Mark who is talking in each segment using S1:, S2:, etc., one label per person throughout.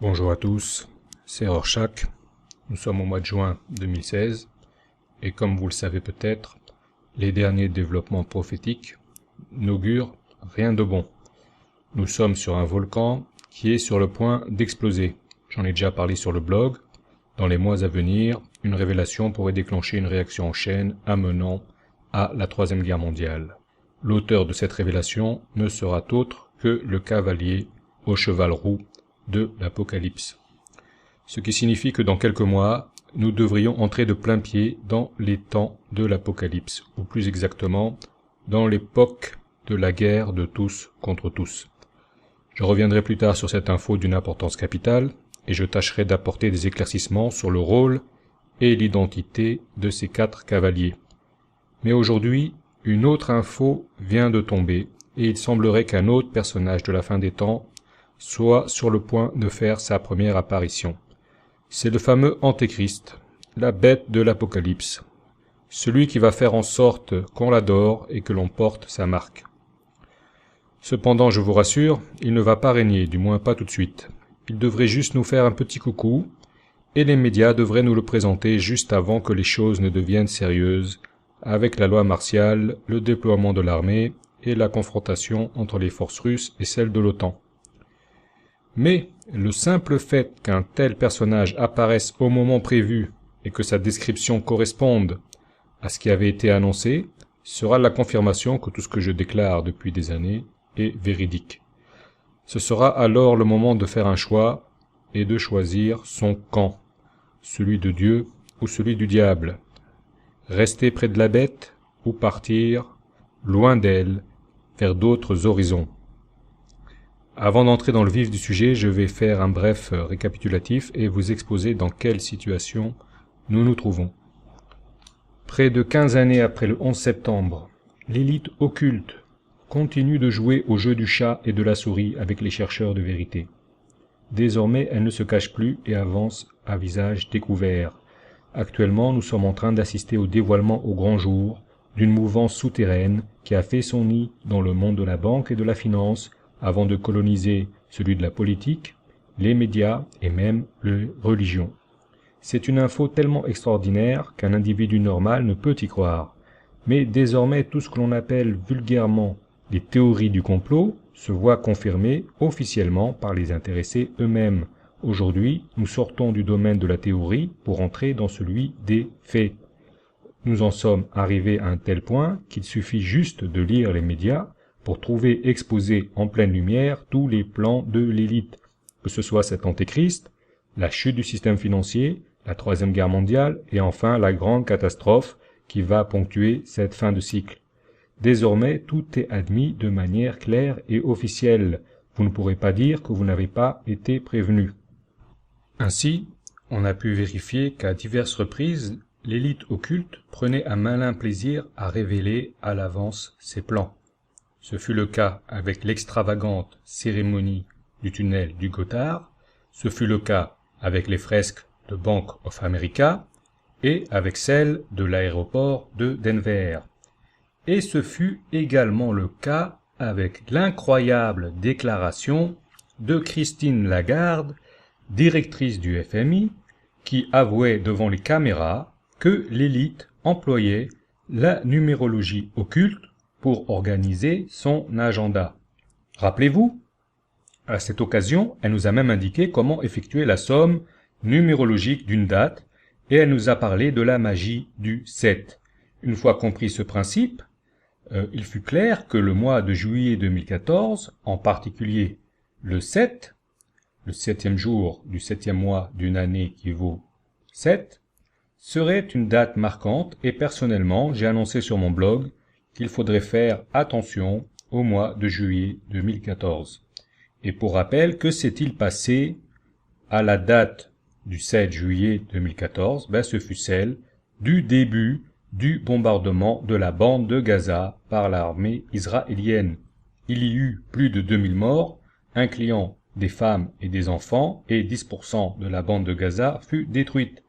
S1: Bonjour à tous, c'est Rorschach. Nous sommes au mois de juin 2016 et comme vous le savez peut-être, les derniers développements prophétiques n'augurent rien de bon. Nous sommes sur un volcan qui est sur le point d'exploser. J'en ai déjà parlé sur le blog. Dans les mois à venir, une révélation pourrait déclencher une réaction en chaîne amenant à la Troisième Guerre mondiale. L'auteur de cette révélation ne sera autre que le cavalier au cheval roux de l'Apocalypse. Ce qui signifie que dans quelques mois, nous devrions entrer de plein pied dans les temps de l'Apocalypse, ou plus exactement, dans l'époque de la guerre de tous contre tous. Je reviendrai plus tard sur cette info d'une importance capitale, et je tâcherai d'apporter des éclaircissements sur le rôle et l'identité de ces 4 cavaliers. Mais aujourd'hui, une autre info vient de tomber, et il semblerait qu'un autre personnage de la fin des temps soit sur le point de faire sa première apparition. C'est le fameux Antéchrist, la bête de l'Apocalypse, celui qui va faire en sorte qu'on l'adore et que l'on porte sa marque. Cependant, je vous rassure, il ne va pas régner, du moins pas tout de suite. Il devrait juste nous faire un petit coucou, et les médias devraient nous le présenter juste avant que les choses ne deviennent sérieuses, avec la loi martiale, le déploiement de l'armée et la confrontation entre les forces russes et celles de l'OTAN. Mais le simple fait qu'un tel personnage apparaisse au moment prévu et que sa description corresponde à ce qui avait été annoncé sera la confirmation que tout ce que je déclare depuis des années est véridique. Ce sera alors le moment de faire un choix et de choisir son camp, celui de Dieu ou celui du diable. Rester près de la bête ou partir loin d'elle vers d'autres horizons. Avant d'entrer dans le vif du sujet, je vais faire un bref récapitulatif et vous exposer dans quelle situation nous nous trouvons. Près de 15 années après le 11 septembre, l'élite occulte continue de jouer au jeu du chat et de la souris avec les chercheurs de vérité. Désormais, elle ne se cache plus et avance à visage découvert. Actuellement, nous sommes en train d'assister au dévoilement au grand jour d'une mouvance souterraine qui a fait son nid dans le monde de la banque et de la finance avant de coloniser celui de la politique, les médias et même les religions. C'est une info tellement extraordinaire qu'un individu normal ne peut y croire. Mais désormais, tout ce que l'on appelle vulgairement les théories du complot se voit confirmées officiellement par les intéressés eux-mêmes. Aujourd'hui, nous sortons du domaine de la théorie pour entrer dans celui des faits. Nous en sommes arrivés à un tel point qu'il suffit juste de lire les médias pour trouver exposés en pleine lumière tous les plans de l'élite, que ce soit cet Antéchrist, la chute du système financier, la Troisième Guerre mondiale et enfin la grande catastrophe qui va ponctuer cette fin de cycle. Désormais, tout est admis de manière claire et officielle. Vous ne pourrez pas dire que vous n'avez pas été prévenu. Ainsi, on a pu vérifier qu'à diverses reprises, l'élite occulte prenait un malin plaisir à révéler à l'avance ses plans. Ce fut le cas avec l'extravagante cérémonie du tunnel du Gothard, ce fut le cas avec les fresques de Bank of America et avec celle de l'aéroport de Denver. Et ce fut également le cas avec l'incroyable déclaration de Christine Lagarde, directrice du FMI, qui avouait devant les caméras que l'élite employait la numérologie occulte pour organiser son agenda. Rappelez-vous, à cette occasion, elle nous a même indiqué comment effectuer la somme numérologique d'une date et elle nous a parlé de la magie du 7. Une fois compris ce principe, il fut clair que le mois de juillet 2014, en particulier le 7, le 7e jour du 7e mois d'une année qui vaut 7, serait une date marquante et personnellement, j'ai annoncé sur mon blog qu'il faudrait faire attention au mois de juillet 2014. Et pour rappel, que s'est-il passé à la date du 7 juillet 2014 ? Ce fut celle du début du bombardement de la bande de Gaza par l'armée israélienne. Il y eut plus de 2000 morts, incluant des femmes et des enfants, et 10% de la bande de Gaza fut détruite.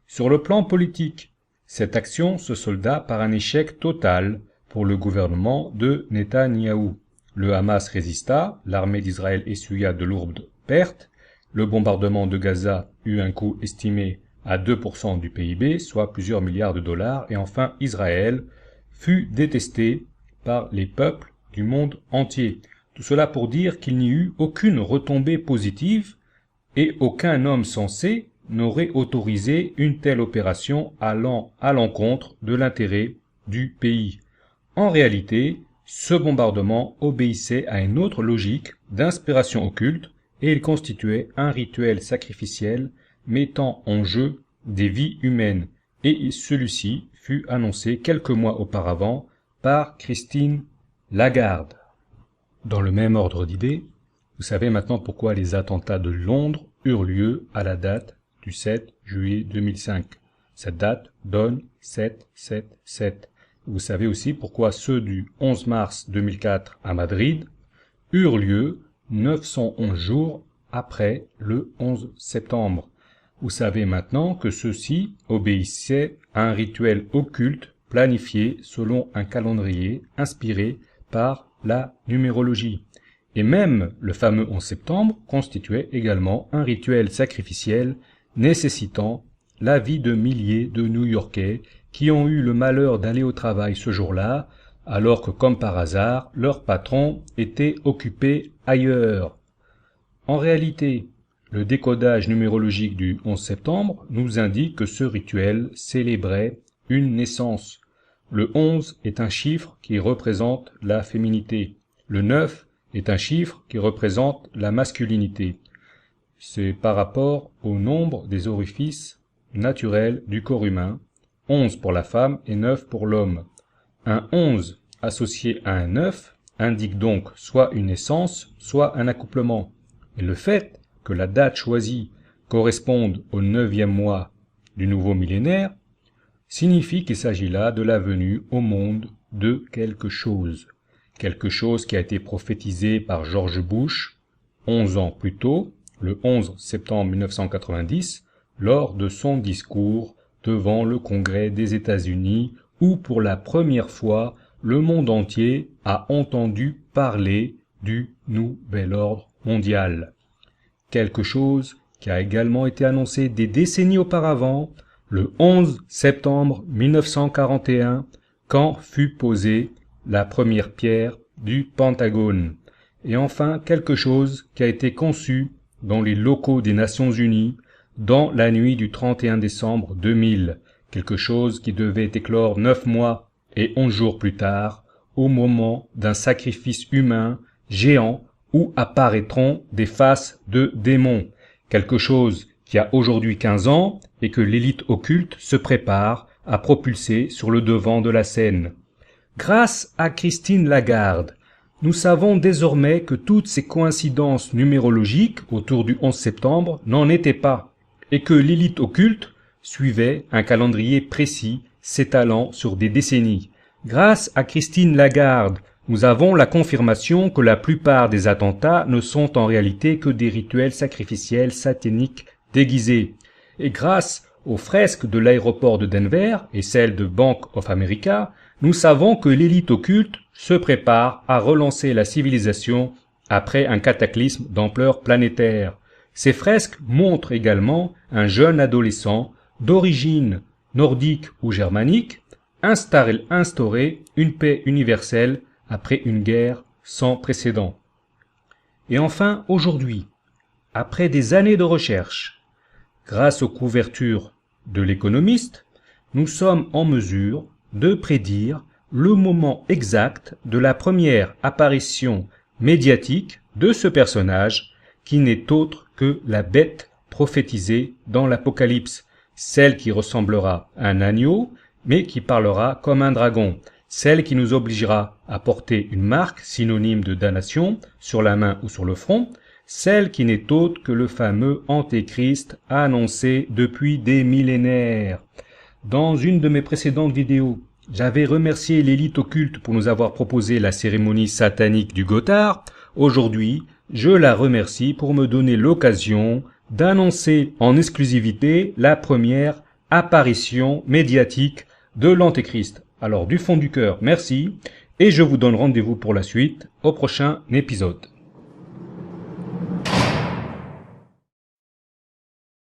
S1: Sur le plan politique, cette action se solda par un échec total pour le gouvernement de Netanyahou. Le Hamas résista, l'armée d'Israël essuya de lourdes pertes, Le bombardement de Gaza eut un coût estimé à 2% du PIB, soit plusieurs milliards de dollars. Et enfin, Israël fut détesté par les peuples du monde entier. Tout cela pour dire qu'il n'y eut aucune retombée positive et aucun homme sensé n'aurait autorisé une telle opération allant à l'encontre de l'intérêt du pays. En réalité, ce bombardement obéissait à une autre logique d'inspiration occulte et il constituait un rituel sacrificiel mettant en jeu des vies humaines, et celui-ci fut annoncé quelques mois auparavant par Christine Lagarde. Dans le même ordre d'idées, vous savez maintenant pourquoi les attentats de Londres eurent lieu à la date du 7 juillet 2005. Cette date donne 777. Vous savez aussi pourquoi ceux du 11 mars 2004 à Madrid eurent lieu 911 jours après le 11 septembre. Vous savez maintenant que ceux-ci obéissaient à un rituel occulte planifié selon un calendrier inspiré par la numérologie. Et même le fameux 11 septembre constituait également un rituel sacrificiel nécessitant la vie de milliers de New-Yorkais qui ont eu le malheur d'aller au travail ce jour-là, alors que comme par hasard, leur patron était occupé ailleurs. En réalité, le décodage numérologique du 11 septembre nous indique que ce rituel célébrait une naissance. Le 11 est un chiffre qui représente la féminité. Le 9 est un chiffre qui représente la masculinité. C'est par rapport au nombre des orifices naturels du corps humain, 11 pour la femme et 9 pour l'homme. Un 11 associé à un 9 indique donc soit une naissance, soit un accouplement. Et le fait que la date choisie corresponde au 9e mois du nouveau millénaire signifie qu'il s'agit là de la venue au monde de quelque chose qui a été prophétisé par George Bush 11 ans plus tôt, le 11 septembre 1990, lors de son discours devant le Congrès des États-Unis, où pour la première fois le monde entier a entendu parler du nouvel ordre mondial. Quelque chose qui a également été annoncé des décennies auparavant, le 11 septembre 1941, quand fut posée la première pierre du Pentagone. Et enfin, quelque chose qui a été conçu dans les locaux des Nations Unies dans la nuit du 31 décembre 2000, quelque chose qui devait éclore 9 mois et 11 jours plus tard, au moment d'un sacrifice humain géant où apparaîtront des faces de démons, quelque chose qui a aujourd'hui 15 ans et que l'élite occulte se prépare à propulser sur le devant de la scène. Grâce à Christine Lagarde, nous savons désormais que toutes ces coïncidences numérologiques autour du 11 septembre n'en étaient pas, et que l'élite occulte suivait un calendrier précis s'étalant sur des décennies. Grâce à Christine Lagarde, nous avons la confirmation que la plupart des attentats ne sont en réalité que des rituels sacrificiels sataniques déguisés. Et grâce aux fresques de l'aéroport de Denver et celles de Bank of America, nous savons que l'élite occulte se prépare à relancer la civilisation après un cataclysme d'ampleur planétaire. Ces fresques montrent également un jeune adolescent d'origine nordique ou germanique instaurer une paix universelle après une guerre sans précédent. Et enfin, aujourd'hui, après des années de recherche, grâce aux couvertures de l'Économiste, nous sommes en mesure de prédire le moment exact de la première apparition médiatique de ce personnage qui n'est autre que la bête prophétisée dans l'Apocalypse, celle qui ressemblera à un agneau mais qui parlera comme un dragon, celle qui nous obligera à porter une marque synonyme de damnation sur la main ou sur le front, celle qui n'est autre que le fameux Antéchrist annoncé depuis des millénaires. Dans une de mes précédentes vidéos, j'avais remercié l'élite occulte pour nous avoir proposé la cérémonie satanique du Gothard. Aujourd'hui, je la remercie pour me donner l'occasion d'annoncer en exclusivité la première apparition médiatique de l'Antéchrist. Alors du fond du cœur, merci, et je vous donne rendez-vous pour la suite au prochain épisode.